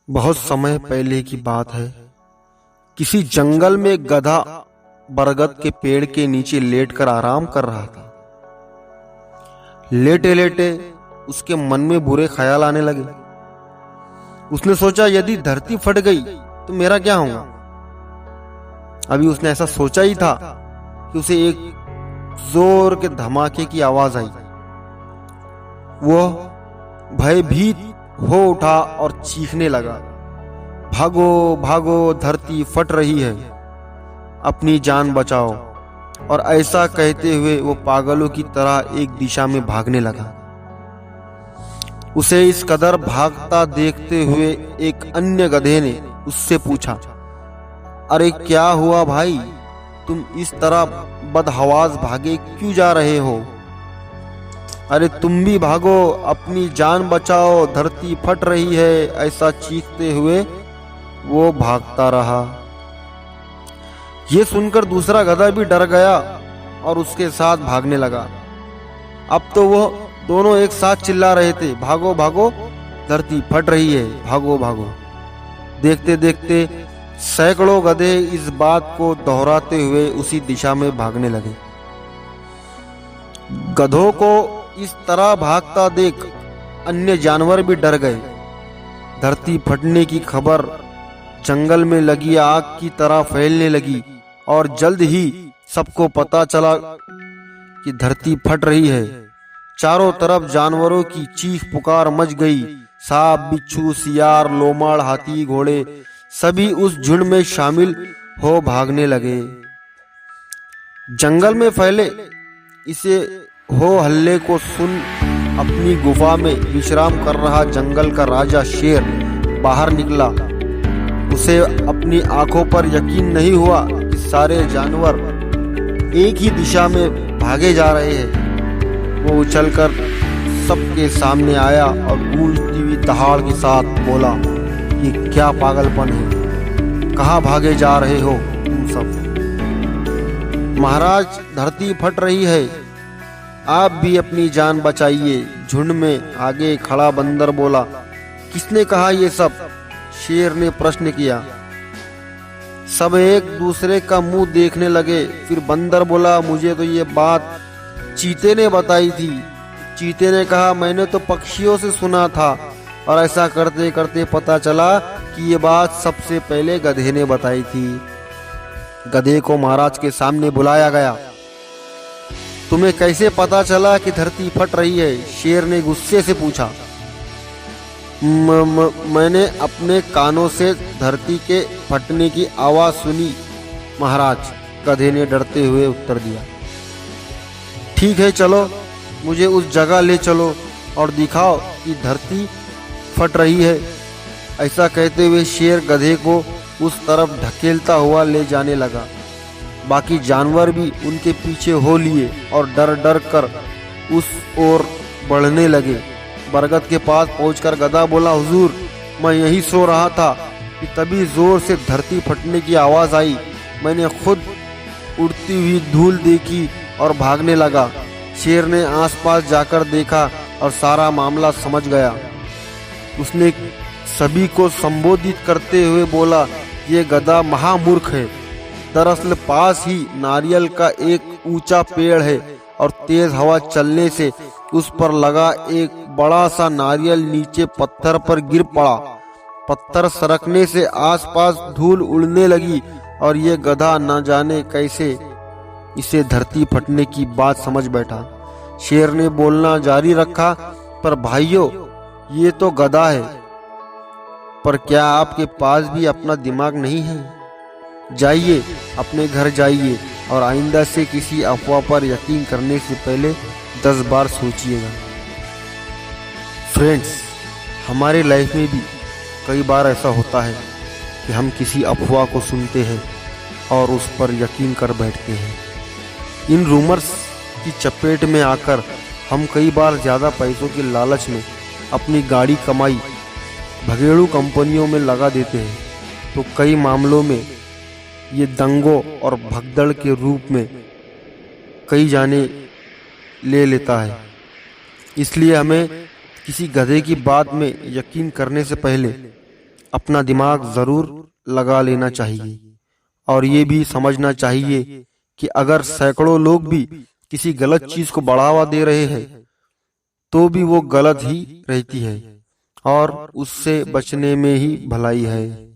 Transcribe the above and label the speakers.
Speaker 1: बहुत समय पहले की बात है। किसी जंगल में गधा बरगद के पेड़ के नीचे लेटकर आराम कर रहा था। लेटे लेटे उसके मन में बुरे ख्याल आने लगे। उसने सोचा, यदि धरती फट गई तो मेरा क्या होगा। अभी उसने ऐसा सोचा ही था कि उसे एक जोर के धमाके की आवाज आई। वो भयभीत हो उठा और चीखने लगा, भागो भागो, धरती फट रही है, अपनी जान बचाओ। और ऐसा कहते हुए वो पागलों की तरह एक दिशा में भागने लगा। उसे इस कदर भागता देखते हुए एक अन्य गधे ने उससे पूछा, अरे क्या हुआ भाई, तुम इस तरह बदहवास भागे क्यों जा रहे हो। अरे तुम भी भागो, अपनी जान बचाओ, धरती फट रही है। ऐसा चीखते हुए वो भागता रहा। ये सुनकर दूसरा गधा भी डर गया और उसके साथ भागने लगा। अब तो वो दोनों एक साथ चिल्ला रहे थे, भागो भागो, धरती फट रही है, भागो भागो। देखते देखते सैकड़ों गधे इस बात को दोहराते हुए उसी दिशा में भागने लगे। गधों को इस तरह भागता देख अन्य जानवर भी डर गए। धरती फटने की खबर जंगल में लगी आग की तरह फैलने लगी और जल्द ही सबको पता चला कि धरती फट रही है। चारों तरफ जानवरों की चीख पुकार मच गई। सांप, बिच्छू, सियार, लोमड़, हाथी, घोड़े सभी उस झुंड में शामिल हो भागने लगे। जंगल में फैले इसे हो हल्ले को सुन अपनी गुफा में विश्राम कर रहा जंगल का राजा शेर बाहर निकला। उसे अपनी आंखों पर यकीन नहीं हुआ कि सारे जानवर एक ही दिशा में भागे जा रहे हैं। वो उछलकर सबके सामने आया और गूंजती हुई दहाड़ के साथ बोला, ये क्या पागलपन है, कहाँ भागे जा रहे हो तुम सब। महाराज, धरती फट रही है, आप भी अपनी जान बचाइए। झुंड में आगे खड़ा बंदर बोला। किसने कहा ये सब? शेर ने प्रश्न किया। सब एक दूसरे का मुंह देखने लगे। फिर बंदर बोला, मुझे तो ये बात चीते ने बताई थी। चीते ने कहा, मैंने तो पक्षियों से सुना था। और ऐसा करते करते पता चला कि ये बात सबसे पहले गधे ने बताई थी। गधे को महाराज के सामने बुलाया गया। तुम्हें कैसे पता चला कि धरती फट रही है? शेर ने गुस्से से पूछा। मैंने अपने कानों से धरती के फटने की आवाज सुनी महाराज, गधे ने डरते हुए उत्तर दिया। ठीक है, चलो मुझे उस जगह ले चलो और दिखाओ कि धरती फट रही है। ऐसा कहते हुए शेर गधे को उस तरफ ढकेलता हुआ ले जाने लगा। बाकी जानवर भी उनके पीछे हो लिए और डर डर कर उस ओर बढ़ने लगे। बरगद के पास पहुंचकर गधा बोला, हुजूर, मैं यही सो रहा था कि तभी जोर से धरती फटने की आवाज आई। मैंने खुद उड़ती हुई धूल देखी और भागने लगा। शेर ने आसपास जाकर देखा और सारा मामला समझ गया। उसने सभी को संबोधित करते हुए बोला, ये गधा महामूर्ख है। दरअसल पास ही नारियल का एक ऊंचा पेड़ है और तेज हवा चलने से उस पर लगा एक बड़ा सा नारियल नीचे पत्थर पर गिर पड़ा। पत्थर सरकने से आसपास धूल उड़ने लगी और ये गधा न जाने कैसे इसे धरती फटने की बात समझ बैठा। शेर ने बोलना जारी रखा, पर भाइयों, ये तो गधा है, पर क्या आपके पास भी अपना दिमाग नहीं है? जाइए, अपने घर जाइए और आइंदा से किसी अफवाह पर यकीन करने से पहले 10 बार सोचिएगा। फ्रेंड्स, हमारे लाइफ में भी कई बार ऐसा होता है कि हम किसी अफवाह को सुनते हैं और उस पर यकीन कर बैठते हैं। इन रूमर्स की चपेट में आकर हम कई बार ज़्यादा पैसों के लालच में अपनी गाड़ी कमाई भगेड़ू कंपनियों में लगा देते हैं। तो कई मामलों में ये दंगों और भगदड़ के रूप में कई जाने ले लेता है। इसलिए हमें किसी गधे की बात में यकीन करने से पहले अपना दिमाग जरूर लगा लेना चाहिए और ये भी समझना चाहिए कि अगर सैकड़ों लोग भी किसी गलत चीज को बढ़ावा दे रहे हैं तो भी वो गलत ही रहती है और उससे बचने में ही भलाई है।